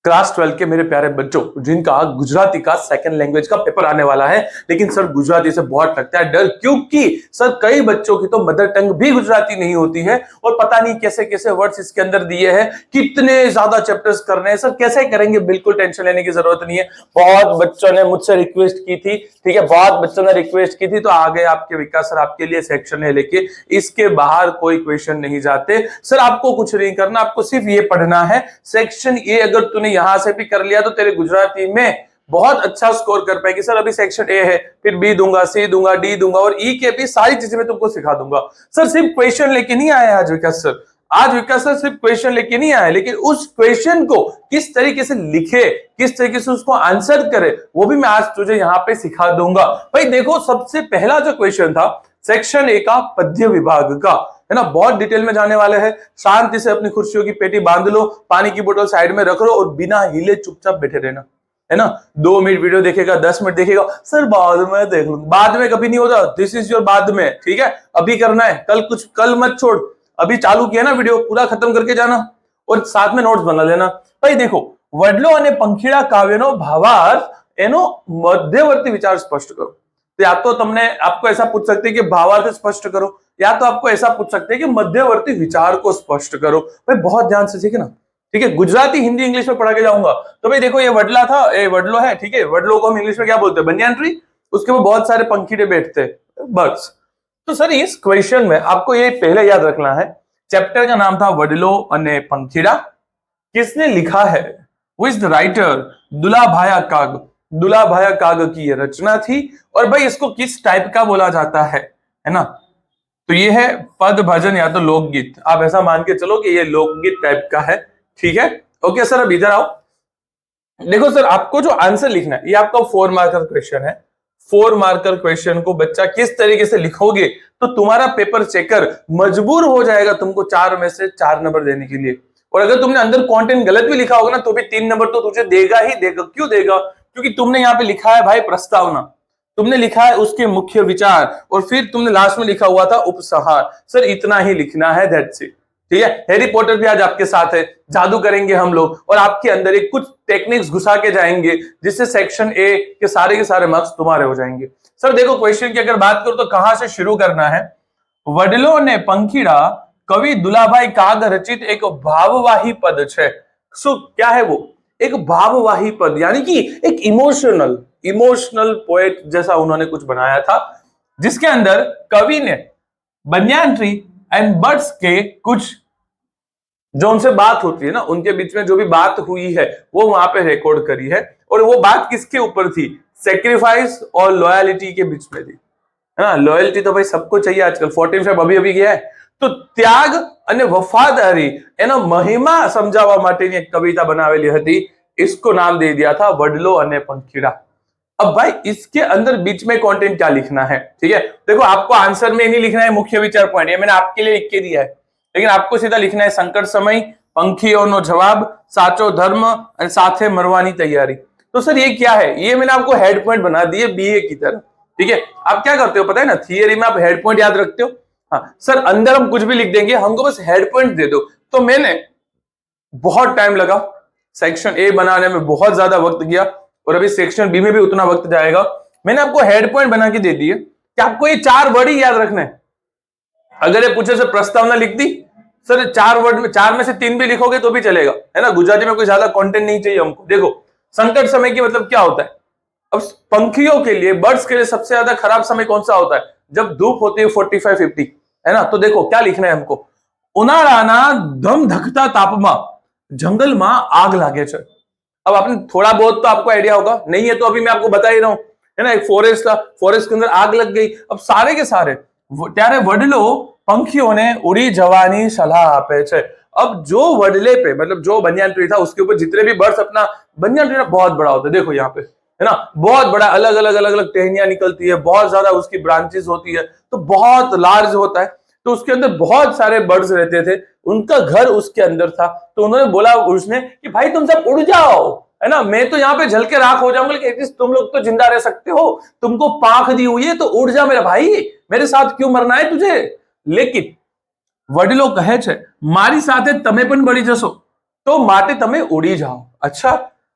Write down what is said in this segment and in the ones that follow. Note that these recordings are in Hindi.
क्लास 12 के मेरे प्यारे बच्चों, जिनका गुजराती का सेकंड लैंग्वेज का पेपर आने वाला है, लेकिन सर गुजराती से बहुत लगता है डर, क्योंकि सर कई बच्चों की तो मदर टंग भी गुजराती नहीं होती है और पता नहीं कैसे कैसे वर्ड्स इसके अंदर दिए हैं, कितने ज्यादा चैप्टर्स करने हैं। सर कैसे करेंगे, बिल्कुल टेंशन लेने की जरूरत नहीं है। बहुत बच्चों ने मुझसे रिक्वेस्ट की थी, ठीक है, बहुत बच्चों ने रिक्वेस्ट की थी, तो आ गए आपके विकास सर आपके लिए सेक्शन है लेके। इसके बाहर कोई क्वेश्चन नहीं जाते सर, आपको कुछ नहीं करना, आपको सिर्फ ये पढ़ना है। सेक्शन ए अगर तूने यहां से भी कर लिया तो तेरे गुजराती में बहुत अच्छा स्कोर कर पाएगी। सर अभी सेक्शन ए है, फिर बी दूंगा, सी दूंगा, डी दूंगा और ई के भी सारी चीजें मैं तुमको सिखा दूंगा। सर सिर्फ क्वेश्चन लेके नहीं आया आज विकास सर, आज विकास सर सिर्फ क्वेश्चन लेके नहीं आए, लेकिन उस क्वेश्चन को किस तरीके से लिखे, किस तरीके से उसको आंसर करे, वो भी मैं आज तुझे यहाँ पे सिखा दूंगा। भाई देखो, सबसे पहला जो क्वेश्चन था सेक्शन ए का पद्य विभाग का, है ना, बहुत डिटेल में जाने वाले हैं। शांति से अपनी कुर्सियों की पेटी बांध लो, पानी की बोतल साइड में रख लो और बिना हिले चुपचाप बैठे रहना, है ना। 2 मिनट वीडियो देखेगा, 10 मिनट देखेगा, सर बाद में देख लूंगा। बाद में कभी नहीं होता, दिस इज योर बाद में, ठीक है, अभी करना है, कल मत छोड़। अभी चालू किया ना वीडियो, पूरा खत्म करके जाना और साथ में नोट्स बना लेना। भाई देखो, वडलो અને पंखीड़ा काव्यनो भावार्थ एनो मध्यवर्ती विचार स्पष्ट करो। तो या तो आपको ऐसा पूछ सकते हैं कि भावार्थ स्पष्ट करो, या तो आपको ऐसा पूछ सकते हैं कि मध्यवर्ती विचार को स्पष्ट करो। भाई बहुत ध्यान से सीखे ना, ठीक है। गुजराती हिंदी इंग्लिश में पढ़ा के जाऊंगा। तो भाई देखो, ये वडला था, ये वडलो है, ठीक है। वडलो को हम इंग्लिश में क्या बोलते हैं, बनियान ट्री। उसके ऊपर बहुत सारे पंखीड़े बैठते हैं, बर्ड्स। तो सर इस क्वेश्चन में आपको ये पहले याद रखना है, चैप्टर का नाम था वडलो अने पंखीड़ा। किसने लिखा है, हु इज द राइटर, दुलाभाया काग। दुलाभाया काग की ये रचना थी। और भाई इसको किस टाइप का बोला जाता है ना, तो ये है पद भजन या तो लोकगीत। आप ऐसा मान के चलो कि ये लोकगीत टाइप का है, ठीक है। ओके सर, अब इधर आओ। देखो सर, आपको जो आंसर लिखना है, ये आपका 4 मार्कर क्वेश्चन है। 4 मार्कर क्वेश्चन को बच्चा किस तरीके से लिखोगे तो तुम्हारा पेपर चेकर मजबूर हो जाएगा तुमको 4 में से 4 नंबर देने के लिए। और अगर तुमने अंदर कंटेंट गलत भी लिखा होगा ना, तो भी 3 नंबर तो तुझे देगा ही देगा। क्यों देगा, क्योंकि तुमने यहाँ पे लिखा है भाई प्रस्तावना, तुमने लिखा है उसके मुख्य विचार, और फिर तुमने लास्ट में लिखा हुआ था उपसंहार। सर इतना ही लिखना है, दैट्स इट, ठीक है। हैरी पॉटर भी आज आपके साथ है, जादू करेंगे हम लोग और आपके अंदर एक कुछ टेक्निक्स घुसा के जाएंगे, जिससे सेक्शन ए के सारे मार्क्स तुम्हारे हो जाएंगे। सर देखो, क्वेश्चन की अगर बात करो तो कहां से शुरू करना है। वडलो ने पंखीड़ा कवि दुलाभाई काग रचित एक भाववाही पद है। सो क्या है वो, एक भाववाही पद, यानी कि एक इमोशनल पोएट जैसा उन्होंने कुछ बनाया था, जिसके अंदर कवि ने बनियान ट्री एंड बर्ड्स के कुछ जो उनसे बात होती है ना, उनके बीच में जो भी बात हुई है वो वहां पे रिकॉर्ड करी है। और वो बात किसके ऊपर थी, सेक्रीफाइस और लॉयलिटी के बीच में थी, है ना। लॉयल्टी तो भाई सबको चाहिए आजकल, 14 फेब अभी गया है। तो त्याग અને વફાદારી એનો મહિમા સમજાવવા માટેની એક કવિતા બનાવેલી હતી, इसको नाम दे दिया था वडलो અને पंखीड़ा। अब भाई इसके अंदर बीच में कंटेंट क्या लिखना है, ठीक है। देखो, आपको आंसर में नहीं लिखना है मुख्य विचार पॉइंट, ये मैंने आपके लिए लिख के दिया है, लेकिन आपको सीधा लिखना है संकट समय, पंखीओनो जवाब, साचो धर्म और साथे मरवानी तैयारी। तो सर ये क्या है, ये मैंने आपको हेड पॉइंट बना दिए बीए की तरह, ठीक है। आप क्या करते हो पता है ना, थियरी में आप हेड पॉइंट याद रखते हो। हाँ सर, अंदर हम कुछ भी लिख देंगे, हमको बस हेड पॉइंट दे दो। तो मैंने बहुत टाइम लगा, सेक्शन ए बनाने में बहुत ज्यादा वक्त गया, और अभी सेक्शन बी में भी उतना वक्त जाएगा। मैंने आपको हेड पॉइंट बना के दे दिए कि आपको ये 4 वर्ड ही याद रखना है। अगर ये पूछे से प्रस्तावना लिख दी, सर 4 वर्ड में 4 में से 3 भी लिखोगे तो भी चलेगा, है ना। गुजराती में कोई ज्यादा कंटेंट नहीं चाहिए हमको। देखो, संकट समय की मतलब क्या होता है। अब पंखियों के लिए, बर्ड्स के लिए सबसे ज्यादा खराब समय कौन सा होता है, जब धूप होती है 45-50, है ना। तो देखो क्या लिखना है हमको, उनाळाना धमधकता तापमा जंगल में आग लागे छे। अब आपने थोड़ा बहुत तो आपको आइडिया होगा, नहीं है तो अभी मैं आपको बता ही रहा हूं, है ना। एक फॉरेस्ट था, फॉरेस्ट के अंदर आग लग गई। अब सारे के सारे त्यारे वडलो पंखीओने उड़ी जवानी सलाह आपे छे। अब जो वडले पे, मतलब जो बनियान ट्री था उसके ऊपर जितने भी बर्ड्स, अपना बनियान ट्री बहुत बड़ा होता है, देखो यहाँ पे, है ना, बहुत बड़ा, अलग अलग टहनियां निकलती है, बहुत ज्यादा उसकी ब्रांचेस होती है, तो बहुत लार्ज होता है। तो उसके अंदर बहुत सारे बर्ड्स रहते थे, उनका घर उसके अंदर था। तो उन्होंने बोला उसने कि भाई तुम सब उड़ जाओ, है ना, मैं तो यहाँ पे जल के राख हो जाऊंगा, लेकिन एटलीस्ट तुम लोग तो जिंदा रह सकते हो, तुमको पाख दी हुई है, तो उड़ जा मेरा भाई, मेरे साथ क्यों मरना है तुझे। लेकिन वडीलो कहे छे मारी साथे तमे पण बળી जशो, તો માટે તમે ઉડી જાઓ. અચ્છા,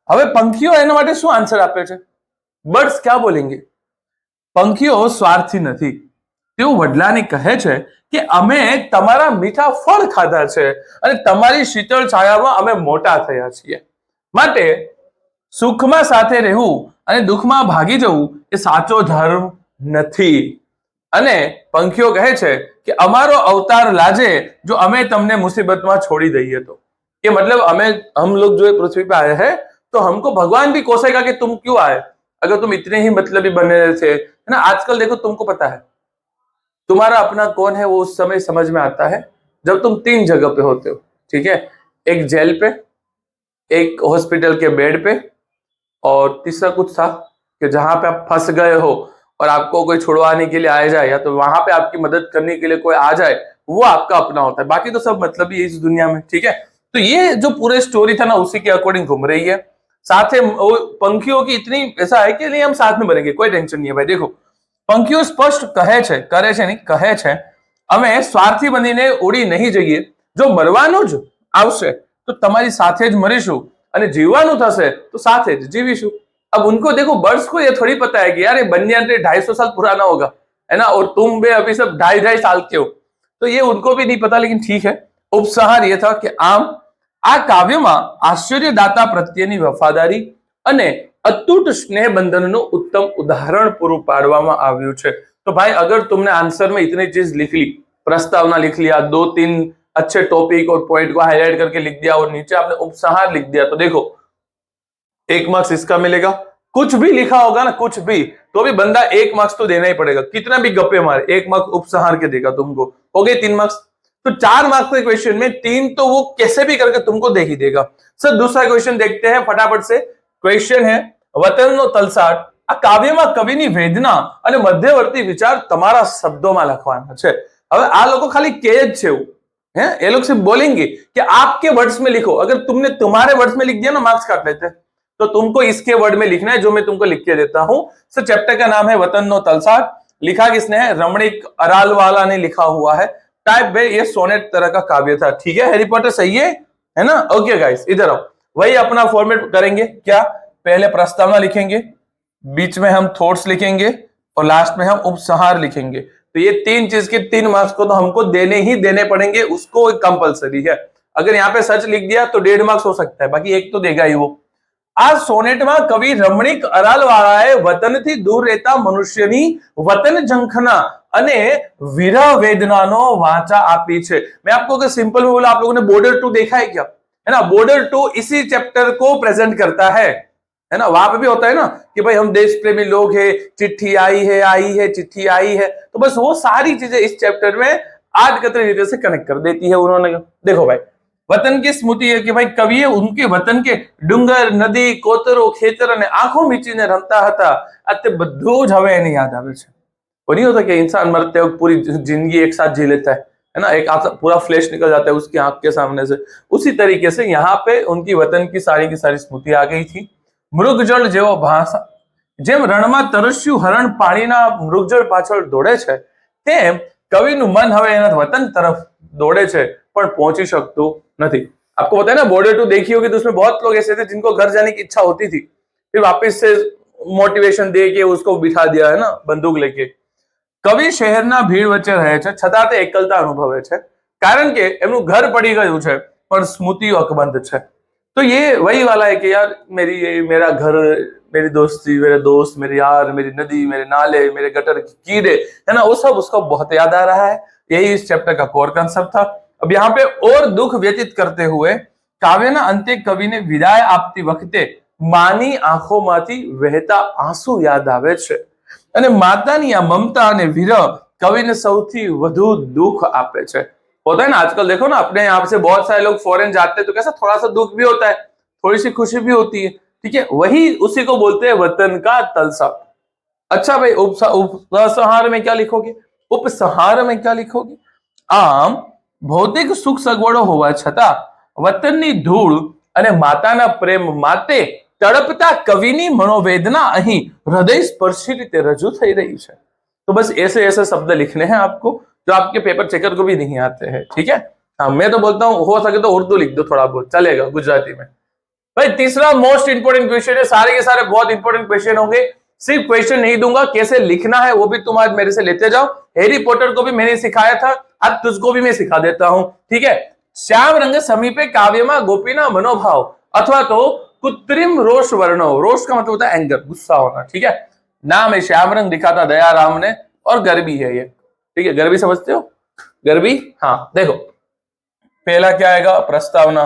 હવે પંખીઓ એના માટે શું આન્સર આપે છે? બર્ડ્સ ક્યાં બોલેંગે? પંખીઓ સ્વાર્થી નથી. તેઓ વડલાને કહે છે કે અમે તમારા મીઠા ફળ ખાધા છે અને તમારી શીતળ છાયામાં અમે મોટા થયા છીએ. માટે સુખમાં સાથે રહેવું અને દુઃખમાં ભાગી જવું એ સાચો ધર્મ નથી. અને પંખીઓ કહે છે કે અમારો અવતાર લાજે જો અમે તમને મુસીબતમાં છોડી दઈએ तो. कि मतलब हम लोग जो पृथ्वी पे आए हैं तो हमको भगवान भी कोसेगा कि तुम क्यों आए, अगर तुम इतने ही मतलबी बने थे, है ना. आजकल देखो, तुमको पता है तुम्हारा अपना कौन है वो उस समय समझ में आता है जब तुम 3 जगह पे होते हो. ठीक है, एक जेल पे, एक हॉस्पिटल के बेड पे, और तीसरा कुछ था कि जहां पे आप फंस गए हो और आपको कोई छुड़वाने के लिए आ जाए या तो वहां पे आपकी मदद करने के लिए कोई आ जाए, वो आपका अपना होता है. बाकी तो सब मतलब ही इस दुनिया में. ठीक है, तो ये जो पूरे स्टोरी था ना उसी के अकॉर्डिंग घूम रही है. साथ में पंखियों की इतनी ऐसा है कि नहीं हम साथ में बनेंगे, कोई टेंशन नहीं है भाई. देखो, पंखियों स्पष्ट कहे छे, करे छे नहीं, कहे छे અમે સ્વાર્થી બનીને ઉડી નહીં જઈએ. જો મરવાનું જ આવશે તો તમારી સાથે જ મરીશું અને જીવવાનું થશે તો સાથે જ જીવીશું. अब उनको देखो, बर्ड्स को ये थोड़ी पता है कि यार ये बन्ययंत्र 250 साल पुराना होगा, है ना, और तुम बे अभी सब 2.5 साल के हो, तो ये उनको भी नहीं पता. लेकिन ठीक है, उपसंहार ये था कि આમ આ કાવ્યમાં આશ્ચર્યદાતા પ્રત્યેની વફાદારી અને અતૂટ સ્નેહ બંધનનું उत्तम उदाहरण પૂરું પાડવામાં આવ્યું છે. तो भाई अगर तुमने आंसर में इतनी चीज लिख ली, प्रस्तावना लिख लिया, 2-3 अच्छे टॉपिक और पॉइंट को हाईलाइट करके लिख दिया और नीचे आपने उपसंहार लिख दिया, तो देखो 1 मार्क्स इसका मिलेगा. कुछ भी लिखा होगा ना, कुछ भी, तो भी बंदा 1 मार्क्स तो देना ही पड़ेगा. कितना भी गप्पे मारे, 1 मार्क्स उपसंहार के देगा तुमको, हो गए 3 मार्क्स. तो 4 मार्क्स के क्वेश्चन में 3 तो वो कैसे भी करके तुमको दे ही देगा. सर दूसरा क्वेश्चन देखते हैं फटाफट से. क्वेश्चन है वतनનો તલસાટ. આ કાવ્યમાં કવિની વેદના અને મધ્યવર્તી વિચાર તમારા શબ્દોમાં લખવાના છે. હવે આ લોકો ખાલી કહે જ છે એવું, હે, એ लोग सिर्फ बोलेंगे कि आपके वर्ड्स में लिखो. अगर तुमने तुम्हारे वर्ड्स में लिख दिया ना, मार्क्स काट लेते हैं. तो तुमको इसके वर्ड में लिखना है जो मैं तुमको लिख के देता हूं. सर चैप्टर का नाम है वतनનો તલસાટ. लिखा किसने है? रमणीक अरालवाला ने लिखा हुआ है. टाइप में ये सोनेट तरह का काव्य था. ठीक है, हैरी पॉटर सही है ना. ओके गाइस, इधर आओ. वही अपना फॉर्मेट करेंगे. क्या? पहले प्रस्तावना लिखेंगे, बीच में हम थॉट्स लिखेंगे और लास्ट में हम उपसंहार लिखेंगे. तो ये 3 चीज के 3 मार्क्स को तो हमको देने ही देने पड़ेंगे, उसको कंपलसरी है. अगर यहाँ पे सच लिख दिया तो 1.5 मार्क्स हो सकता है, बाकी 1 तो देगा ही वो. આ સોનેટમાં કવિ રમણીક અરાલવાળાએ વતનથી દૂર રહેતા મનુષ્યની વતન ઝંખના અને વિરહ વેદનાનો વાચા આપી છે. मैं आपको अगर सिंपल में बोला, आप लोगों ने बॉर्डर 2 देखा है क्या? है ना, बॉर्डर 2 इसी चैप्टर को प्रेजेंट करता है ना. वहां पे भी होता है ना कि भाई हम देश प्रेमी लोग हैं, चिट्ठी आई है, चिट्ठी आई है. तो बस वो सारी चीजें इस चैप्टर में आदकतरी रीते से कनेक्ट कर देती है उन्होंने. देखो भाई, वतन की स्मृति है कि भाई कविए उनके वतन के डુંગર, નદી, કોતરો, ખેતર અને આંખો મીચીને રમતા હતા. આ તે બધું જ હવે એને યાદ આવે છે. वो नहीं होता कि इंसान मरते वक्त पूरी जिंदगी एक साथ जी लेता है ना, एक पूरा फ्लैश निकल जाता है उसकी आंख के सामने से. उसी तरीके से यहाँ पे उनकी वतन की सारी स्मृति आ गई थी. મૃગજળ જેવો ભાષા, જેમ રણમાં તરસ્યું હરણ પાણીના મૃગજળ પાછળ દોડે છે, તેમ કવિનું મન હવે એના વતન તરફ દોડે છે પણ પહોંચી શકતું નથી. आपको पता है ना, बॉर्डर 2 देखी होगी तो उसमें बहुत लोग ऐसे थे जिनको घर जाने की इच्छा होती थी, फिर वापस से मोटिवेशन दे के उसको बिठा दिया, है ना, बंदूक लेके. कवि शहરના ભીડ વચ્ચે રહે છે છતાં તે એકલતા અનુભવે છે, કારણ કે એમનું ઘર પડી ગયું છે પણ સ્મૃતિઓ અકબંધ છે. तो ये वही वाला है कि यार मेरा घर, मेरी दोस्ती, मेरे दोस्त, मेरे यार, मेरी नदी, मेरे नाले, मेरे गटर की कीड़े, है ना, वो सब उसको बहुत याद आ रहा है. यही इस चैप्टर का कोर कंसेप्ट था. अब यहाँ पे और दुख व्यतीत करते हुए काव्यना अंते कविने विदाय आपती वखते मानी आंखोમાંથી વહેતા આંસુ યાદ આવે છે અને માતાની આ મમતા અને વિરહ કવિને સૌથી વધુ દુઃખ આપે છે. होता है ना, आजकल देखो ना, अपने यहाँ से बहुत सारे लोग फॉरेन जाते हैं तो कैसा थोड़ा सा दुख भी होता है, थोड़ी सी खुशी भी होती है. ठीक है, वही उसी को बोलते हैं वतन का तलसाट. अच्छा भाई, उपसंहार में क्या लिखोगे? उपसंहार में क्या लिखोगे? આમ ભૌતિક સુખ સગવડો હોવા છતાં વતનની ધૂળ અને માતાના પ્રેમ માટે તડપતા કવિની મનોવેદના અહીં હૃદય સ્પર્શી રીતે રજૂ થઈ રહી છે. तो बस ऐसे शब्द लिखने हैं आपको जो आपके पेपर चेकर को भी नहीं आते हैं. ठीक है, हाँ मैं तो बोलता हूँ हो सके तो उर्दू लिख दो, थोड़ा बहुत चलेगा गुजराती में। भाई तीसरा मोस्ट इंपोर्टेंट क्वेश्चन है, सारे के सारे बहुत इंपोर्टेंट क्वेश्चन होंगे। सिर्फ क्वेश्चन नहीं दूंगा, कैसे लिखना है वो भी तुम आज मेरे से लेते जाओ। हैरी पॉटर को भी मैंने सिखाया था, आज तुझको भी मैं सिखा देता हूं, ठीक है। श्याम रंग समीपे काव्यमा गोपीना मनोभाव अथवा तो कृत्रिम रोष वर्णो, रोष का मतलब होता है एंगर, गुस्सा होना, ठीक है। नाम है श्याम रंग, लिखा था दयाराम ने, और गर्भी है ये, ठीक है। गर्भी समझते हो, गर्भी, हाँ देखो पहला क्या आएगा, प्रस्तावना,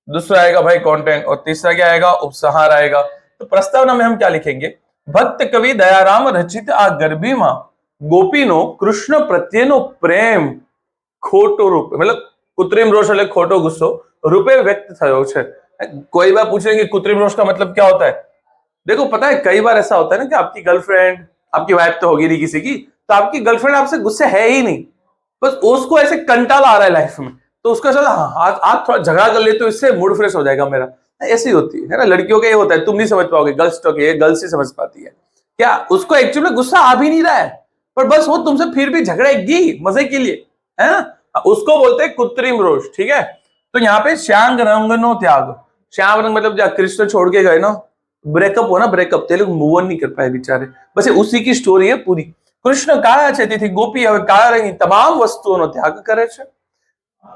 दूसरा आएगा भाई कंटेंट, और तीसरा क्या आएगा, उपसंहार आएगा। तो प्रस्तावना में हम क्या लिखेंगे, भक्त कवि दयाराम रचित आ गर्भी मां गोपीनो कृष्ण प्रत्येनो प्रेम खोटो रूप, मतलब कृत्रिम रोष એટલે खोटो गुस्सो रूपे व्यक्त થયો છે। कोई बार पूछेंगे कृत्रिम रोष का मतलब क्या होता है। देखो पता है कई बार ऐसा होता है ना कि आपकी गर्लफ्रेंड, आपकी वाइफ तो होगी नहीं किसी की, तो आपकी गर्लफ्रेंड आपसे गुस्से है ही नहीं, बस उसको ऐसे कंटाला आ रहा है लाइफ में, तो उसका चलो आज थोड़ा झगड़ा कर ले तो इससे मूड फ्रेश हो जाएगा मेरा, ऐसी होती है ना लड़कियों का, ये होता है, तुम नहीं समझ पाओगे, गर्ल्स तो ये गर्ल्स ही समझ पाती है। क्या उसको एक्चुअली में गुस्सा आ भी नहीं रहा है, पर बस वो तुमसे फिर भी झगड़ेगी मजे के लिए, है ना, उसको बोलते हैं कृत्रिम रोष, ठीक है। तो यहाँ पे श्यांग रंग नो त्याग, श्याम रंग मतलब कृष्ण छोड़ के गए ना, ब्रेकअप हो ना, ब्रेकअप, ते लोग मूव ऑन नहीं कर पाए बेचारे, बस उसी की स्टोरी है पूरी। કૃષ્ણ કાળા છે તેથી ગોપી હવે કાળા રંગની તમામ વસ્તુઓનો ત્યાગ કરે છે।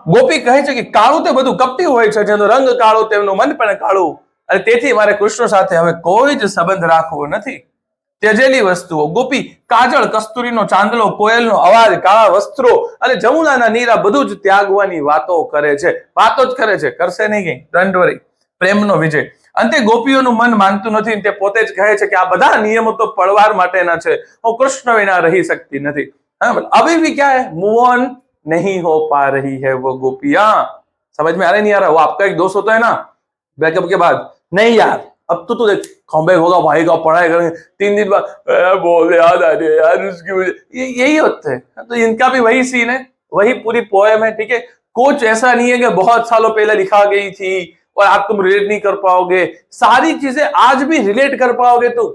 ગોપી કહે છે કે કાળું તે બધું કપટી હોય છે, જેનો રંગ કાળો તેમનું મન પણ કાળું, અને તેથી મારે કૃષ્ણ સાથે હવે કોઈ જ સંબંધ રાખવો નથી। ત્યજેલી વસ્તુઓ, ગોપી કાજળ, કસ્તુરીનો ચાંદલો, કોયલનો અવાજ, કાળા વસ્ત્રો અને જમુનાના નીરા બધું જ ત્યાગવાની વાતો કરે છે, વાતો જ કરે છે, કરશે નહીં કઈ, ડોન્ટ વરી। પ્રેમનો વિજય, અંતે ગોપીઓનું મન માનતું નથી, તે પોતે જ કહે છે કે આ બધા નિયમો તો પળવાર માટેના છે, હું કૃષ્ણ વિના રહી सकती નથી। अभी भी क्या है, मूव ऑन नहीं हो पा रही है वो गोपियां। समझ में आ रहा नहीं आ रहा, वो आपका एक दोस्त होता है ना ब्रेकअप के बाद, नहीं यार अब तो देख कमबैक होगा भाई का, पढ़ाई करेंगे, 3 दिन बाद बहुत याद आ रही है यार उसकी वजह, यही होते हैं। तो इनका भी वही सीन है, वही पूरी पोएम है, ठीक है। कुछ ऐसा नहीं है कि बहुत सालों पहले लिखा गई थी और आप तुम रिलेट नहीं कर पाओगे, सारी चीजें आज भी रिलेट कर पाओगे तो,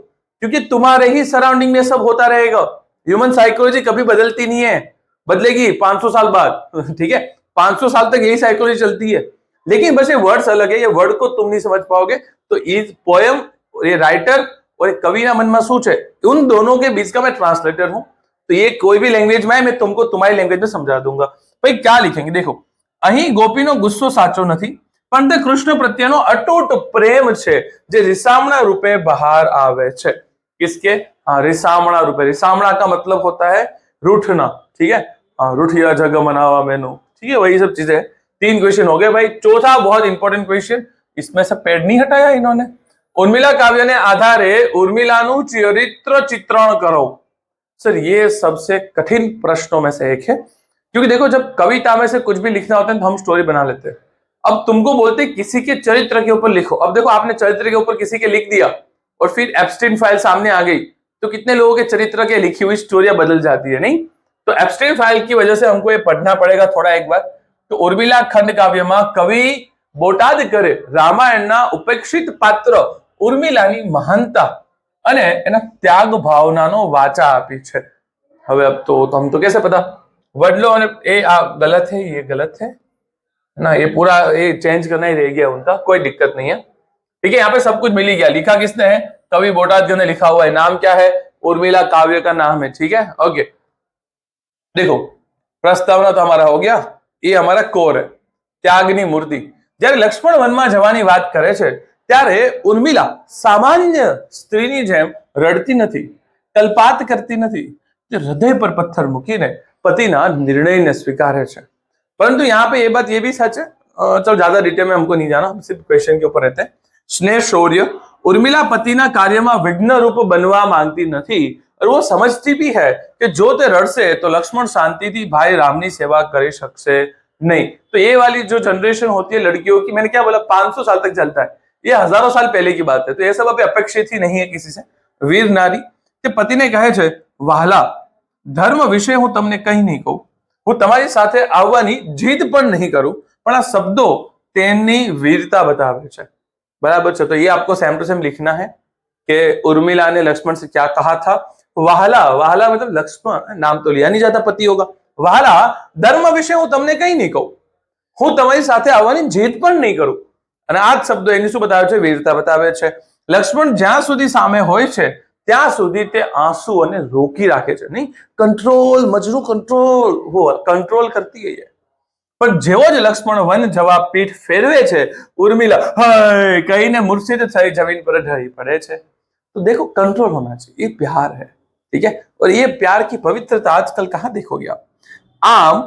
क्योंकि तुम्हारे ही सराउंडिंग में सब होता रहेगा। ह्यूमन साइकोलॉजी कभी बदलती नहीं है, बदलेगी 500 साल बाद, ठीक है, 500 साल तक यही साइकोलॉजी चलती है, लेकिन बस ये वर्ड्स अलग है, ये वर्ड को तुम नहीं समझ पाओगे। तो ये पोएम, ये राइटर और कवि ना मन में શું છે, उन दोनों के बीच का मैं ट्रांसलेटर हूं। तो ये कोई भी लैंग्वेज में मैं तुमको तुम्हारी लैंग्वेज में समझा दूंगा। भाई क्या लिखेंगे, देखो અહીં ગોપીનો ગુસ્સો સાચો નથી, પણ તે કૃષ્ણ પ્રત્યેનો અતૂટ પ્રેમ છે જે रिसामणा रूपे बाहर आवे छे। किसके, हाँ रिसामणा रूपे, रिसामणा का मतलब होता है रूठना, ठीक है, हाँ रूठिया जग मनावा मैनू, ठीक है, वही सब चीजें। 3 क्वेश्चन हो गए भाई। चौथा बहुत इंपॉर्टेंट क्वेश्चन, इसमें से पेड़ नहीं हटाया इन्होंने, उर्मिला काव्य ने आधारे उर्मिलानु चरित्र चित्रण करो। सर ये सबसे कठिन प्रश्नों में से एक है, क्योंकि देखो जब कविता में से कुछ भी लिखना होता है तो हम स्टोरी बना लेते हैं। अब तुमको बोलते किसी के चरित्र के ऊपर लिखो, अब देखो आपने चरित्र के ऊपर किसी के लिख दिया और फिर एब्स्टेन फाइल सामने आ गई, तो कितने लोगों के चरित्र के लिखी हुई स्टोरियां बदल जाती है, नहीं। तो एब्स्टेन फाइल की वजह से हमको ये पढ़ना पड़ेगा थोड़ा एक बार। तो उर्मिला खंड काव्य में कवि बोटाद करे रामायणना उपेक्षित पात्र उर्मिलानी महानता અને એના ત્યાગ ભાવનાનો વાચા આપી છે। હવે अब तो हम तो कैसे पता, वडलो અને એ આ गलत है, ये गलत है ना, ये पूरा ये चेंज करना ही रह गया उनका, कोई दिक्कत नहीं है, ठीक है। यहाँ पे सब कुछ मिल ही गया, लिखा किसने है, कवि बोटाद ने लिखा हुआ है, नाम क्या है, उर्मिला काव्य का नाम है, ठीक है, ओके। देखो प्रस्तावना तो हमारा हो गया, ये हमारा कोर है, त्यागनी मूर्ति। जયારે લક્ષ્મણ વનમાં જવાની વાત કરે છે ત્યારે ઉર્મિલા સામાન્ય સ્ત્રીની જેમ રડતી નથી, કલ્પાત કરતી નથી, જે હૃદય પર પથ્થર મૂકીને પતિના નિર્ણયને સ્વીકારે છે। परंतु यहाँ पे ये बात ये भी सच है, चलो ज्यादा डिटेल में हमको नहीं जाना, हम सिर्फ क्वेश्चन के ऊपर रहते हैं। स्नेह शौर्य, उर्मिला पतिना कार्यમાં विघ्न रूप बनवा मांगती નથી, और वो समझती भी है कि जो ते रड़से तो लक्ष्मण शांतिथी भाई रामनी सेवा કરી શકશે नहीं। तो ये वाली जो जनरेशन होती है लड़कियों की, मैंने क्या बोला 500 साल तक चलता है, ये हजारों साल पहले की बात है, तो ये सब अभी अपेक्षित ही नहीं है किसी से। वीर नारी તે પતિને કહે છે, વહાલા ધર્મ વિશે હું તમને કંઈ નહીં કહું, હું તમારી સાથે આવવાની જીદ પણ નહીં કरूं, પણ આ શબ્દો તેની वीरता बतावे છે, बराबर છે। तो ये आपको सेम टू सेम लिखना है कि उर्मिला ने लक्ष्मण से क्या कहा था। वहाला, वहाला मतलब लक्ष्मण, नाम तो लिया नहीं जाता, पति होगा। वहाला धर्म विषय હું તમને કંઈ નહીં કહું, હું તમારી સાથે આવવાની જીદ પણ નહીં કરું. અને આ જ શબ્દો એની શું બતાવે છે? વીરતા બતાવે છે. લક્ષ્મણ જ્યાં સુધી સામે હોય છે ત્યાં સુધી તે આંસુ અને રોકી રાખે છે. નહીં, કંટ્રોલ, મજનુ કંટ્રોલ કરતી है. પણ જેવો જ લક્ષ્મણ વન જવા પીઠ ફેરવે છે, ઉર્મિલા હાય કહીને મૂર્છિત થઈ જમીન પર ઢળી પડે છે. तो देखो कंट्रोल होना चाहिए, ये प्यार है, ठीक है. और ये प्यार की पवित्रता आजकल कहाँ देखोगे आप? आम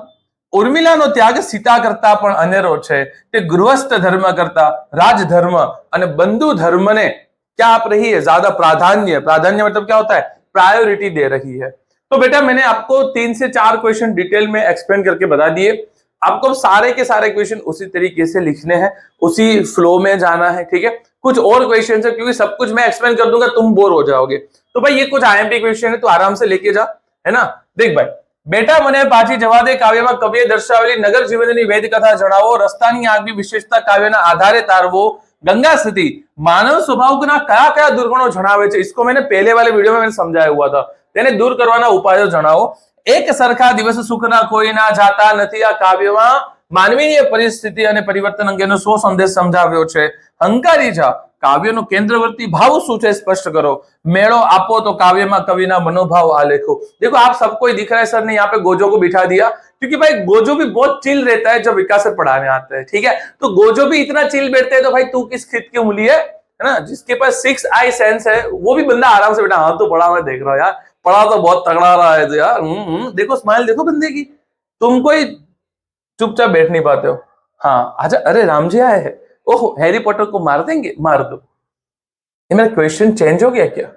ઉર્મિલાનો ત્યાગ સીતા કરતા પણ અનેરો છે. તે ગૃહસ્થ ધર્મ કરતા राजधर्म અને बंधु धर्म ने क्या आप रही है ज्यादा प्राधान्य मतलब क्या होता है? प्रायोरिटी दे रही है. तो बेटा मैंने आपको 3 से 4 क्वेश्चन डिटेल में एक्सप्लेन करके बता दिए. आपको सारे के सारे क्वेश्चन उसी तरीके से लिखने हैं, उसी फ्लो में जाना है, ठीक है. कुछ और क्वेश्चन है क्योंकि सब कुछ मैं एक्सप्लेन कर दूंगा तुम बोर हो जाओगे. तो भाई ये कुछ आईएमपी क्वेश्चन है, तो आराम से लेके जा, है ना. देख भाई, બેટા મને પાછી જવા દે કાવ્યમાં કવિએ દર્શાવેલી નગર જીવનની વેદ કથા જણાવો. રસ્તાની આગવી વિશેષતા કાવ્યના આધારે તારવો. गंगा स्थिति मानव स्वभाव ना क्या क्या दुर्गुणों जणावे छे. इसको मैंने पहले वाले वीडियो में मैंने समझाया हुआ था. तेने दूर करवाना उपायो जणावो. एक सरखा दिवस सुखना कोई ना जाता નથી. આ કાવ્યમાં માનવીય પરિસ્થિતિ અને પરિવર્તન અંગેનો શો સંદેશ સમજાવ્યો છે. હંકારી જા કાવ્યનો केंद्रवर्ती भाव શું છે स्पष्ट करो. मेड़ो आपो तो काव्य में कवि ना मनोभाव आलेखो. देखो आप सबको ही दिख रहा है सर ने यहाँ पे गोजो को बिठा दिया क्योंकि भाई गोजो भी बहुत चिल रहता है जब विकास सर पढ़ाने आते हैं, ठीक है. तो गोजो भी इतना चिल बैठते हैं तो भाई तू किस खित की उंगली है ना. जिसके पास 6 आई सेंस है वो भी बंदा आराम से बैठा, हाँ तो पढ़ा मैं देख रहा हूँ यार, पढ़ा तो बहुत तगड़ा रहा है तो यार. देखो स्माइल देखो बंदे की. तुम कोई चुपचाप बैठ नहीं पाते हो. हाँ अच्छा, अरे राम जी आए हैं, ओह हैरी पॉटर को मार देंगे, मार दो. ये मेरा क्वेश्चन चेंज हो गया क्या?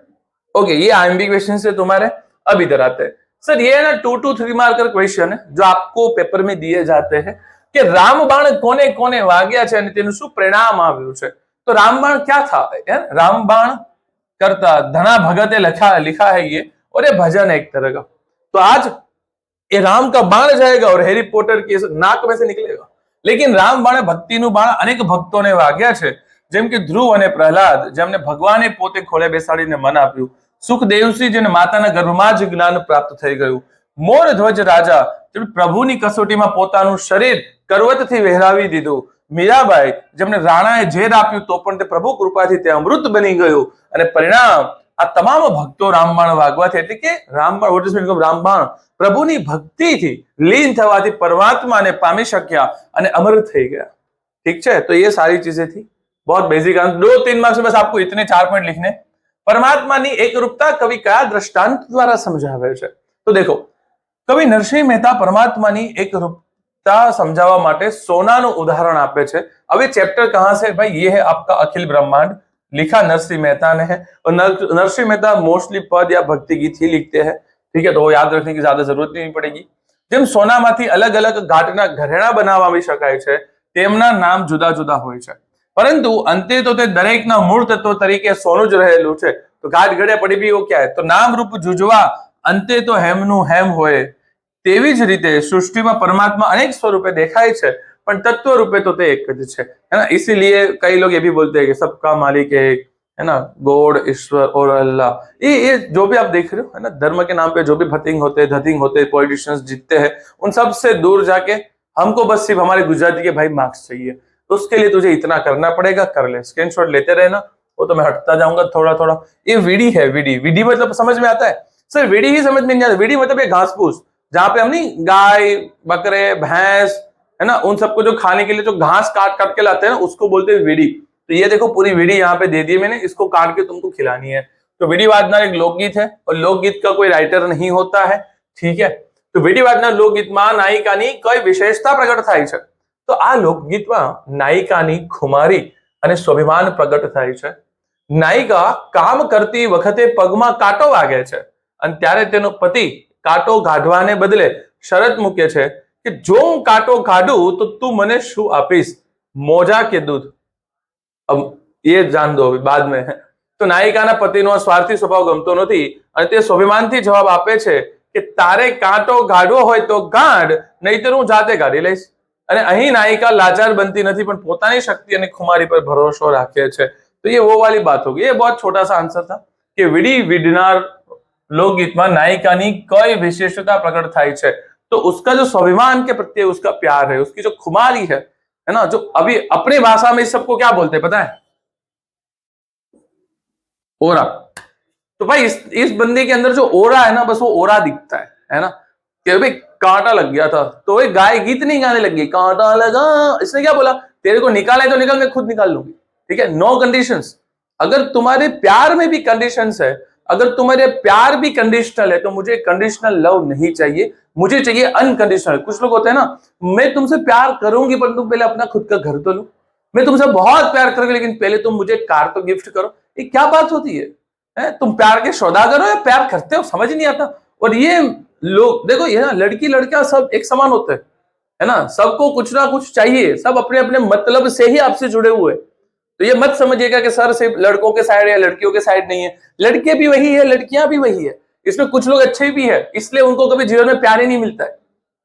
ओके, ये आईएमपी क्वेश्चन से तुम्हारे. अब इधर आते हैं सर, ये ना 2 to 3 मार्कर क्वेश्चन है जो आपको पेपर में दिए जाते हैं कि रामबाण कोने कोने वाग्या છે અને તેનું શું પરિણામ આવ્યું છે. तो रामबाण क्या था यार? रामबाण करता धना भगते लिखा है ये, और ये भजन है एक तरह का. तो आज ये राम का बाण जाएगा और हैरी पॉटर की नाक में से निकलेगा. लेकिन रामबाण भक्तिનું બાણ અનેક ભક્તોને વાગ્યા છે, જેમ કે ધ્રુવ અને પ્રહલાદ, જેમને ભગવાને પોતે ખોળે બેસાડીને મન આપ્યું. સુખદેવસિંહ જેને માતાના ગર્ભમાં જ જ્ઞાન પ્રાપ્ત થઈ ગયું. મોર ધ્વજ રાજા જેમણે પ્રભુની કસોટીમાં પોતાનું શરીર કરવતથી વહેરાવી દીધું. મીરાબાઈ જેમને રાણાએ ઝેર આપ્યું તો પણ તે પ્રભુ કૃપાથી તે અમૃત બની ગયું. અને પરિણામ આ તમામ ભક્તો રામબાણ વાગવાથી, એટલે કે રામબાણ વોટ ઇઝ મીનિંગ ઓફ રામબાણ, પ્રભુની ભક્તિથી લીન થવાથી પરમાત્માને પામી શક્યા અને અમર થઈ ગયા. ठीक है, तो ये सारी चीजें थी. बहुत बेसिक आंसर. 2-3 मार्क्स में बस आपको इतने 4 पॉइंट लिखने. परमात्माની એકરૂપતા કવિ કયા દ્રષ્ટાંત દ્વારા સમજાવે છે? તો देखो, કવિ નરસિંહ મહેતા પરમાત્માની એકરૂપતા સમજાવવા માટે સોનાનું ઉદાહરણ આપે છે. હવે ચેપ્ટર कहां से? भाई ये है आपका अखिल ब्रह्मांड, लिखा नरसिंह मेहता ने है. और नरसिंह मेहता मोस्टली पद या भक्ति गीत ही लिखते हैं, ठीक है, तो वो याद रखने की ज्यादा जरूरत नहीं पड़ेगी. જેમ સોનામાંથી અલગ અલગ ઘાટના ઘરેણા બનાવી શકાય છે, તેમના નામ જુદા જુદા હોય છે, પરંતુ અંતે તો તે દરેકના મૂળ તત્વ તરીકે સોનું જ રહેલું છે. તો ઘાટ ઘડે પડી બી वो क्या है? તો નામ રૂપ જુજવા અંતે તો હેમનું હેમ હોય. તેવી જ રીતે સૃષ્ટિમાં પરમાત્મા અનેક સ્વરૂપે દેખાય છે, પણ તત્વ રૂપે તો તે એક જ છે, है ना. इसीलिए कई लोग ये भी बोलते हैं कि सबका मालिक एक, है ना, गॉड, ईश्वर और अल्लाह. ये जो भी आप देख रहे हो, है ना, धर्म के नाम पे जो भी धतिंग होते पॉलिटिशियंस जीतते हैं, उन सबसे दूर जाके हमको बस सिर्फ हमारे गुजराती के भाई मार्क्स चाहिए. तो उसके लिए तुझे इतना करना पड़ेगा, कर ले. स्क्रीनशॉट लेते रहना, वो तो मैं हटता जाऊंगा थोड़ा थोड़ा. ये वीडी है. वीडी मतलब समझ में आता है सर? वीडी ही समझ में नहीं आता. वीडी मतलब ये घास फूस, जहां पे हम नहीं गाय बकरे भैंस, है ना, उन सबको जो खाने के लिए जो घास काट काट के लाते हैं ना, उसको बोलते हैं वीडी. तो ये देखो पूरी वीडी यहाँ पे दे दी मैंने, इसको काट के तुमको खिलानी है. तो वीडी वादना एक लोकगीत है और लोकगीत का कोई राइटर नहीं होता है, ठीक है. तो વીડી વાદના લોકગીતમાં નાયિકાની કઈ વિશેષતા પ્રગટ થાય છે? તો આ લોકગીતમાં નાયિકાની ખુમારી અને સ્વાભિમાન પ્રગટ થાય છે. નાયિકા કામ કરતી વખતે પગમાં કાંટો વાગે છે અને ત્યારે તેનો પતિ કાંટો કાઢવાને બદલે શરત મૂકે છે કે જો હું કાંટો કાઢું તો તું મને શું આપીશ, મોજા કે દૂધ? अब ये जान दो बाद में. તો નાયિકાના પતિનો સ્વાર્થી સ્વભાવ ગમતો નથી અને તે સ્વાભિમાનથી જવાબ આપે છે કે તારે કાંટો કાઢવો હોય તો કાઢ, નહીતર હું જાતે કાઢી લઈશ. અને અહીં નાયિકા લાચાર બનતી નથી પણ પોતાની શક્તિ અને ખુમારી પર ભરોસો રાખે છે. तो ये वो वाली बात होगी. ये बहुत छोटा सा आंसर था कि વીડી વીડનાર लोकगीत में नायिका कई विशेषता प्रकट थाय छे. तो उसका जो स्वाभिमान के प्रति उसका प्यार है, उसकी जो खुमारी है, है ना, जो अभी अपने भाषा में इस सबको क्या बोलते हैं पता है? ओरा। तो भाई इस बंदे के अंदर जो ओरा है ना, बस वो ओरा दिखता है ना, कि भाई कांटा लग गया था तो वही गाय गीत नहीं गाने लग गई, कांटा लगा, इसने क्या बोला, तेरे को निकाले तो निकल, मैं खुद निकाल लूंगी। ठीक है, नो कंडीशंस। अगर तुम्हारे प्यार में भी कंडीशंस है, अगर तुम्हारे प्यार भी कंडीशनल है, तो मुझे कंडीशनल लव नहीं चाहिए, मुझे चाहिए अनकंडीशनल। कुछ लोग होते हैं ना, मैं तुमसे प्यार करूंगी पर तुम पहले अपना खुद का घर तो लो, मैं तुमसे बहुत प्यार करूंगी लेकिन पहले तुम मुझे कार तो गिफ्ट करो। ये क्या बात होती है? तुम प्यार के सौदागर हो या प्यार करते हो, समझ नहीं आता। और ये लोग देखो, ये ना लड़की लड़का सब एक समान होते हैं, है ना, सबको कुछ ना कुछ चाहिए, सब अपने अपने मतलब से ही आपसे जुड़े हुए। तो ये मत समझिएगा कि सर सिर्फ लड़कों के साइड या लड़कियों के साइड नहीं है, लड़के भी वही है, लड़कियां भी वही है। इसमें कुछ लोग अच्छे भी है, इसलिए उनको कभी जीवन में प्यार ही नहीं मिलता है।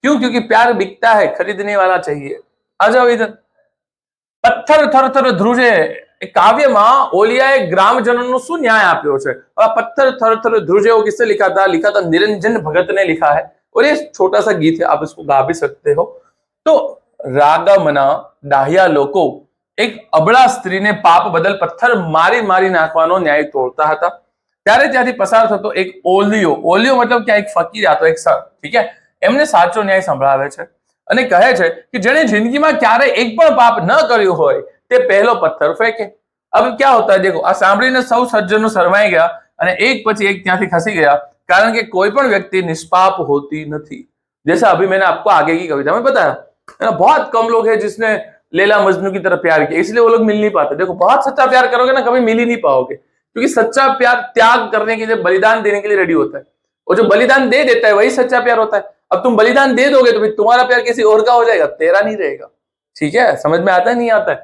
क्यों? क्योंकि प्यार बिकता है, खरीदने वाला चाहिए। आ जाओ इधर। પથ્થર થરથર ધ્રુજે એ કાવ્યમાં ઓલિયાએ ગ્રામજનોનો શું न्याय આપ્યો છે? પથ્થર थर ધ્રુજે वो किससे लिखा था? लिखा था निरंजन भगत ने लिखा है, और ये छोटा सा गीत है, आप इसको गा भी सकते हो। तो રાગમના ડાહ્યા લોકો એક અબળા સ્ત્રીને પાપ બદલ પથ્થર મારી મારી નાખવાનો ન્યાય તોડતા હતા। ત્યારે ત્યાંથી પસાર થતો એક ઓલિયો, ઓલિયો मतलब क्या, एक फकीर या तो एक सर, ठीक है, એમને સાચો ન્યાય સંભળાવે છે અને કહે છે કે જેણે જિંદગીમાં ક્યારે એક પણ પાપ ન કર્યું હોય તે પહેલો પથ્થર ફેંકે। अब क्या होता है देखो, આ સાંભળીને સૌ સજ્જનો શરમાઈ ગયા અને એક પછી એક ત્યાંથી ખસી ગયા, કારણ કે કોઈ પણ વ્યક્તિ નિષ્પાપ होती નથી। जैसा अभी मैंने आपको आगे की कविता में बताया, है ना, बहुत कम लोग हैं जिसने लैला मजनू की तरह प्यार किया, इसलिए वो लोग मिल नहीं पाते। देखो, बहुत सच्चा प्यार करोगे ना, कभी मिल ही नहीं पाओगे, क्योंकि सच्चा प्यार त्याग करने के लिए, बलिदान देने के लिए रेडी होता है, और जो बलिदान दे देता है वही सच्चा प्यार होता है। अब तुम बलिदान दे दोगे तो फिर तुम्हारा प्यार किसी और का हो जाएगा, तेरा नहीं रहेगा। ठीक है, समझ में आता है नहीं आता है?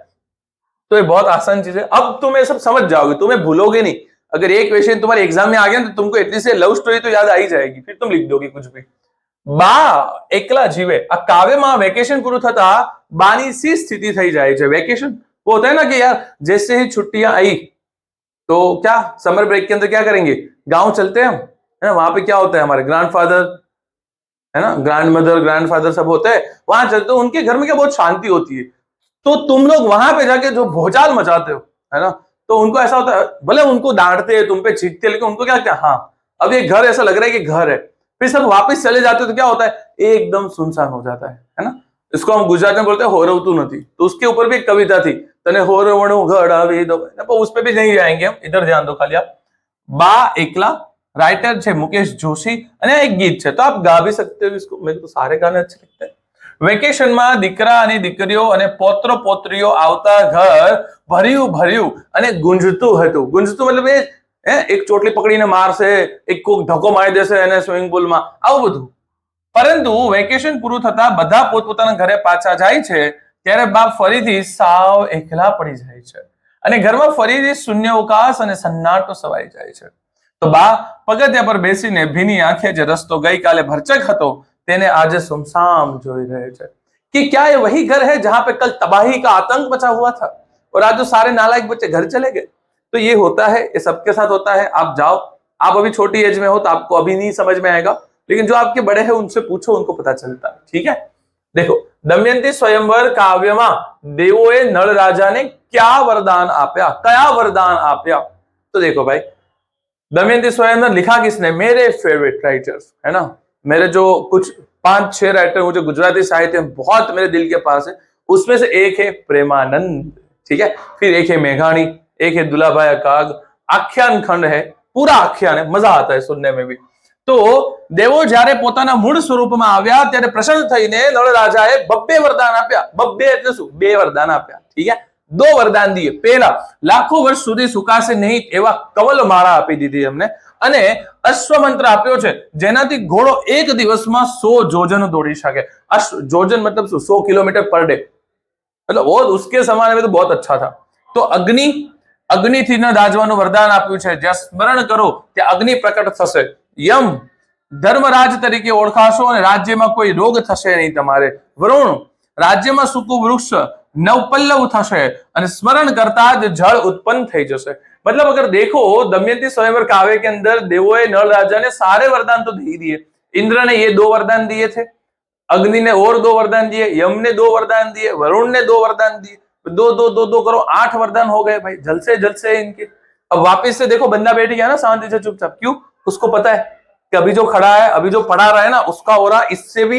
तो ये बहुत आसान चीज है। अब तुम ये सब समझ जाओगे, तुम्हें भूलोगे नहीं। अगर एक क्वेश्चन तुम्हारे एग्जाम में आ गया तो तुमको इतनी से लव स्टोरी तो याद आ ही जाएगी, फिर तुम लिख दोगे कुछ भी। બા એકલા જીવે, આ કાવ્યમાં વેકેશન પૂરું થતા બાની सी स्थिति થઈ જાય છે। वेकेशन वो होता है ना कि यार जैसे ही छुट्टियां आई तो क्या समर ब्रेक के अंदर क्या करेंगे, गांव चलते हैं हम, है ना, वहां पे क्या होता है, हमारे ग्रैंडफादर, है ना, ग्रैंड मदर, ग्रैंडफादर सब होते हैं, वहां चलते हो, उनके घर में क्या बहुत शांति होती है। तो तुम लोग वहां पे जाके जो भोजाल मचाते हो, है ना, तो उनको ऐसा होता है, भले उनको डांटते हैं, तुम पे चीखते, लेकिन उनको क्या क्या, हाँ अब ये घर ऐसा लग रहा है कि घर है। फिर सब वापस चले जाते हो तो क्या होता है, एकदम सुनसान हो जाता है ना। इसको हम गुजरात में बोलते हैं होरवतुं नथी। तो उसके ऊपर भी एक कविता थी, तने होरवणुं घडावी दो, पर उस पे भी नहीं जाएंगे हम, इधर ध्यान दो खाली आप। बा एकला, राइटर है मुकेश जोशी, અને એક ગીત છે, તો આપ ગા भी सकते हो इसको, मेरे तो सारे गाने अच्छे लगते हैं। વેકેશનમાં દીકરા અને દીકરીઓ અને પોત્રો પોત્રીઓ આવતા ઘર ભર્યું ભર્યું અને ગુંજતું હતું। ગુંજતું मतलब એ એક ચોટલી પકડીને મારશે, એક કોક ધક્કો મારી દેશે એને સ્વિમિંગ પુલમાં, આવું બધું। પરંતુ વેકેશન પૂરું થતા બધા પોતપોતાના ઘરે પાછા જાય છે, ત્યારે બાપ ફરીથી સાવ એકલા પડી જાય છે અને ઘરમાં ફરીથી શૂન્યાવકાશ અને સન્નાટો સવાઈ જાય છે। તો બા પગથિયા પર બેસીને ભીની આંખે જે રસ્તો ગઈકાલે ભરચક હતો તેને આજે સુમસામ જોઈ रहे છે कि क्या ये वही घर है जहां पे कल तबाही का आतंक मचा हुआ था और आज जो सारे नालायक बच्चे घर चले गए। तो ये होता है, ये सबके साथ होता है। आप जाओ, आप अभी छोटी एज में हो तो आपको अभी नहीं समझ में आएगा, लेकिन जो आपके बड़े हैं उनसे पूछो, उनको पता चलता है। ठीक है, देखो दमयंती स्वयंवर काव्यમાં દેવોએ નળ રાજાને क्या वरदान આપ્યા, કયા वरदान આપ્યા? तो देखो भाई, दमयंती स्वयंवर लिखा किसने? मेरे फेवरेट राइटर्स, है ना, मेरे जो कुछ 5-6 राइटर मुझे गुजराती साहित्य में बहुत मेरे दिल के पास है, उसमें से एक है प्रेमानंद, ठीक है, फिर एक है मेघाणी, एक है दुलाभाई काग, आख्यान खंड है, पूरा आख्यान है, मजा आता है सुनने में भी। तो देवो જ્યારે પોતાના મૂળ સ્વરૂપમાં આવ્યા ત્યારે પ્રસન્ન થઈને નળ રાજાએ બબ્બે વરદાન આપ્યા। બબ્બે એટલે શું? બે વરદાન આપ્યા। ठीक है, दो वरदान दिए। पहला, लाखों वर्ष સુધી સુકાશે નહીં એવા કવલ માળા આપી દીધી અમને, અને અશ્વમંત્ર આપ્યો છે જેનાથી ઘોડો એક દિવસમાં 100 જોજન દોડી શકે। જોજન मतलब 100 किलोमीटर पर डे, मतलब वो उसके जमाने में तो बहुत अच्छा था। तो अग्नि, अग्निથી ન દાઝવાનું વરદાન આપ્યું છે, જ્યાં સ્મરણ કરો ત્યાં અગ્નિ પ્રકટ થશે। યમ, ધર્મરાજ તરીકે ઓળખાશો અને રાજ્યમાં કોઈ રોગ થશે નહીં તમારે। વરુણ, રાજ્યમાં સૂકું વૃક્ષ नवपल्लव થશે અને स्मरण करता જ जल उत्पन्न થઈ જશે। मतलब अगर देखो दमयंती स्वयंवर काव्य के अंदर देवों ने नल राजा ने सारे वरदान तो दे दिए। इंद्र ने ये 2 वरदान दिए थे, अग्नि ने और 2 वरदान दिए, यम ने 2 वरदान दिए, वरुण ने 2 वरदान दिए, 2 करो 8 वरदान हो गए भाई, जल से इनके। अब वापिस से देखो बंदा बैठ गया ना शांति से चुपचाप, क्यों? उसको पता है कि अभी जो खड़ा है, अभी जो पढ़ा रहा है ना, उसका ऑरा इससे भी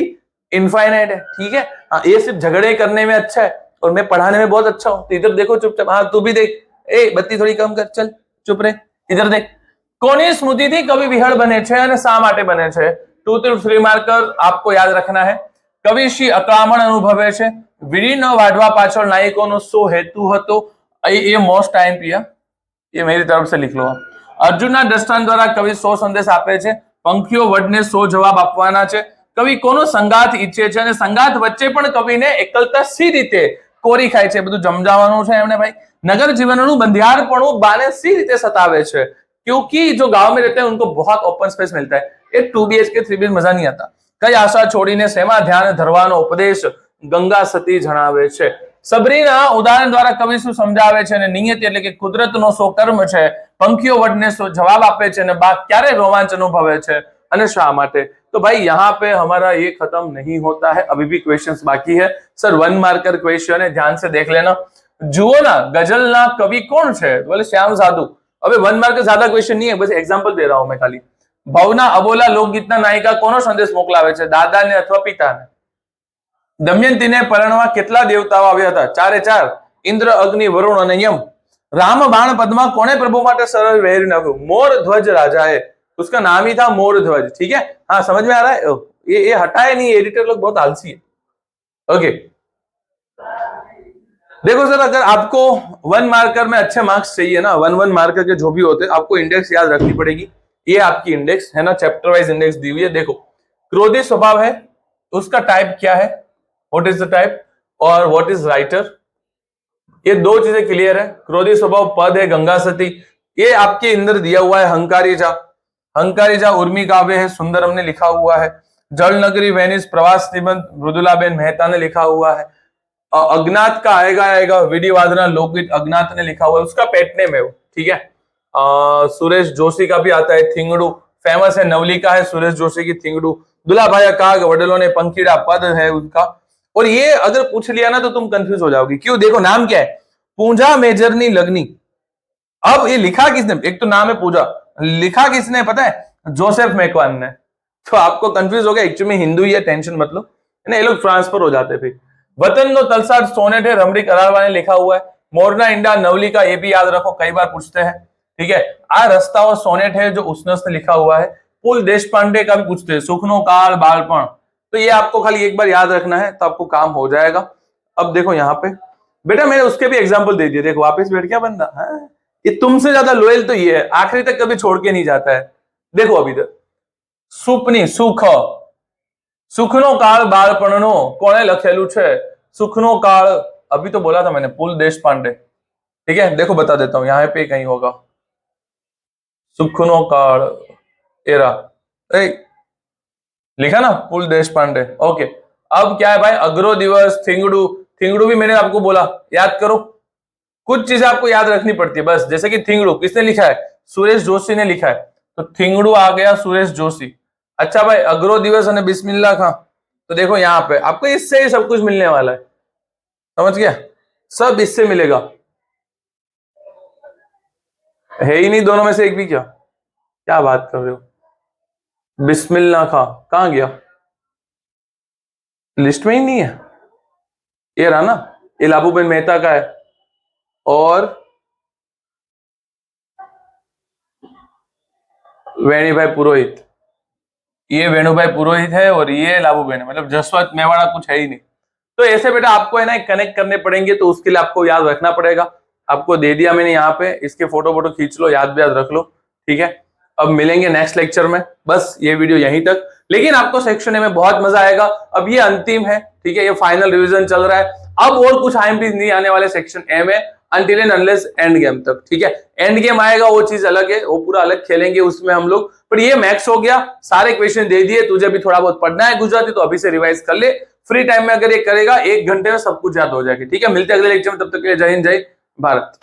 इनफाइनाइट है, ठीक है। हाँ, ये सिर्फ झगड़े करने में अच्छा है और मैं पढ़ाने में बहुत अच्छा हूं, तो इधर देखो चुपचाप। हाँ तू भी देख, ए बत्ती थोड़ी कम कर, चल चुप रहे, इधर देख। कोनी स्मृति थी कवि विहળ बने छे અને શા માટે બને છે? 2 થી 3 માર્કર आपको याद रखना है। कवि श्री अकळामण अनुभवे छे, વીડી ન વાઢવા પાછળ નાયકોનો શો હેતુ હતો? ये मोस्ट टाइम पिया, ये मेरी तरफ से लिख लो। अर्जुनना दृष्टांत द्वारा कवि 100 संदेश आपे छे, पंखीओ वडने 100 जवाब आपवाना छे। कवि कोनो संगात ઈચ્છે છે અને સંગાત વચ્ચે પણ કવિને એકલતા સી રીતે કોરી ખાય છે, બધું સમજાવવાનું છે એમને भाई। नगर जीवनનું બંધિયારપણું બાને સી રીતે સતાવે છે, क्योंकि जो गांव में रहते हैं उनको बहुत ओपन स्पेस मिलता है। एक 2BHK 3BHK मजा नहीं आता। कई आशा छोड़ीने सेमा ध्यान धरवानो उपदेश गंगा सती जणावे छे। सबरीना उदाहरण द्वारा कवि શું સમજાવે છે અને નિયતિ એટલે કે કુદરતનો સો કર્મ છે, પંખીઓ વડને સો જવાબ આપે છે અને બાગ ક્યારે રોમાંચ અનુભવે છે અને શા માટે? तो भाई यहाँ पे हमारा ये खत्म नहीं होता है, अभी भी क्वेश्चंस बाकी है। सर 1 मार्कर क्वेश्चन है, ध्यान से देख लेना। जुओ ना गजलना कवि कौन है? बोले श्याम साधु। अबे 1 मार्क ज्यादा क्वेश्चन नहीं है, बस एग्जांपल दे रहा हूं मैं खाली। भवना अबोला लोकगीतना नायिका कोनो संदेश मोकलावे छे, दादा ने अथवा पिता ने? दमयंती ने परણવા કેટલા દેવતાઓ આવ્યા હતા? 4 इंद्र अग्नि वरुण અને यम। राम बाण पद्मा कोने प्रभु माटे सरल वेरी नाख्યું? मोर ध्वज राजाए, उसका नाम ही था मोर ध्वज, ठीक है। हाँ समझ में आ रहा है? ये हटाए नहीं, एडिटर लोग बहुत आलसी है। ओके देखो सर, अगर आपको 1 मार्कर में अच्छे मार्क्स चाहिए ना, 1 मार्कर के जो भी होते हैं, आपको इंडेक्स याद रखनी पड़ेगी। ये आपकी इंडेक्स है ना, चैप्टर वाइज इंडेक्स दी हुई है। देखो क्रोधी स्वभाव है, उसका टाइप क्या है, व्हाट इज द टाइप, और व्हाट इज राइटर, ये 2 चीजें क्लियर है। क्रोधी स्वभाव पद है गंगा सती, ये आपके अंदर दिया हुआ है। हंकारीजा उर्मी काव्य है, सुंदरम ने लिखा हुआ है। जल नगरी वेनिस प्रवास निबंध मृदुलाबेन मेहता ने लिखा हुआ है। अज्ञात का आएगा वीडी वादना लोकगीत अज्ञात ने लिखा हुआ है, उसका पेट नेम है वो, ठीक है। सुरेश जोशी का भी आता है थिंगड़ू, फेमस है, नवलिका है सुरेश जोशी की थिंगड़ू। दुलाभाया काग वडलों ने पंखीड़ा पद है उनका। और ये अगर पूछ लिया ना तो तुम कंफ्यूज हो जाओगे, क्यों? देखो नाम क्या है, पूंजा मेजरनी लगनी। अब ये लिखा किसने? एक तो नाम है पूजा, लिखा किसने पता है? जोसेफ मेकवान ने। तो आपको कंफ्यूज हो गया, एक्चुअली में हिंदू ही है, टेंशन मत लो, ये लोग ट्रांसफर हो जाते फिर। वतन नो तलसाद सोनेट है, रमणीक अरारवा ने लिखा हुआ है। मोरना इंडा नवलिका, ये भी याद रखो, कई बार पूछते हैं, ठीक है। आ रस्ता और सोनेट है जो उसनस ने लिखा हुआ है। पुल देशपांडे का भी पूछते हैं, सुखनो काल बालपण, तो ये आपको खाली एक बार याद रखना है तो आपको काम हो जाएगा। अब देखो यहाँ पे बेटा मैंने उसके भी एग्जाम्पल दे दिए, देखो वापस बैठ गया बंदा है। ये तुमसे ज्यादा लोयल तो ये है, आखिरी तक कभी छोड़ के नहीं जाता है। देखो अभी तक सुपनी सुख, सुखनो काल बालपणनो कोने लखेलू छे? सुखनो काल अभी तो बोला था मैंने, पुल देशपांडे, ठीक है। देखो बता देता हूं, यहाँ पे कहीं होगा सुखनो काल, एरा लिखा ना, पुल देशपांडे, ओके। अब क्या है भाई, अग्रो दिवस, थिंगड़ू, थिंगड़ू भी मैंने आपको बोला याद करो। कुछ चीजें आपको याद रखनी पड़ती है बस, जैसे कि थिंगड़ू किसने लिखा है? सुरेश जोशी ने लिखा है, तो थिंगड़ू आ गया सुरेश जोशी। अच्छा भाई अग्रो दिवस और बिस्मिल्लाह खां, तो देखो यहाँ पे आपको इससे ही सब कुछ मिलने वाला है, समझ गया? सब इससे मिलेगा, है ही नहीं दोनों में से एक भी। क्या बात कर रहे हो? बिस्मिल्लाह खां कहां गया? लिस्ट में ही नहीं है। ये रहा ना, ये लाबूबेन मेहता का है, और वेणुभाई पुरोहित, ये वेणुभाई पुरोहित है, और ये लाबूबेन है, मतलब जसवंत मेवाड़ा कुछ है ही नहीं। तो ऐसे बेटा आपको है ना कनेक्ट करने पड़ेंगे, तो उसके लिए आपको याद रखना पड़ेगा। आपको दे दिया मैंने यहाँ पे, इसके फोटो खींच लो, याद रख लो, ठीक है। अब मिलेंगे नेक्स्ट लेक्चर में, बस ये वीडियो यहीं तक। लेकिन आपको सेक्शन ए में बहुत मजा आएगा, अब ये अंतिम है, ठीक है, ये फाइनल रिवीजन चल रहा है। अब और कुछ आईएमपी नहीं आने वाले सेक्शन ए में, until and unless end game तक, ठीक है। एंड गेम आएगा वो चीज अलग है, वो पूरा अलग खेलेंगे उसमें हम लोग, पर ये मैक्स हो गया, सारे क्वेश्चन दे दिए। तुझे भी थोड़ा बहुत पढ़ना है गुजराती तो अभी से रिवाइज कर ले, फ्री टाइम में अगर ये करेगा 1 घंटे में सब कुछ याद हो जाएगा, ठीक है। मिलते हैं अगले लेक्चर में, तब तक के लिए जय हिंद जय भारत।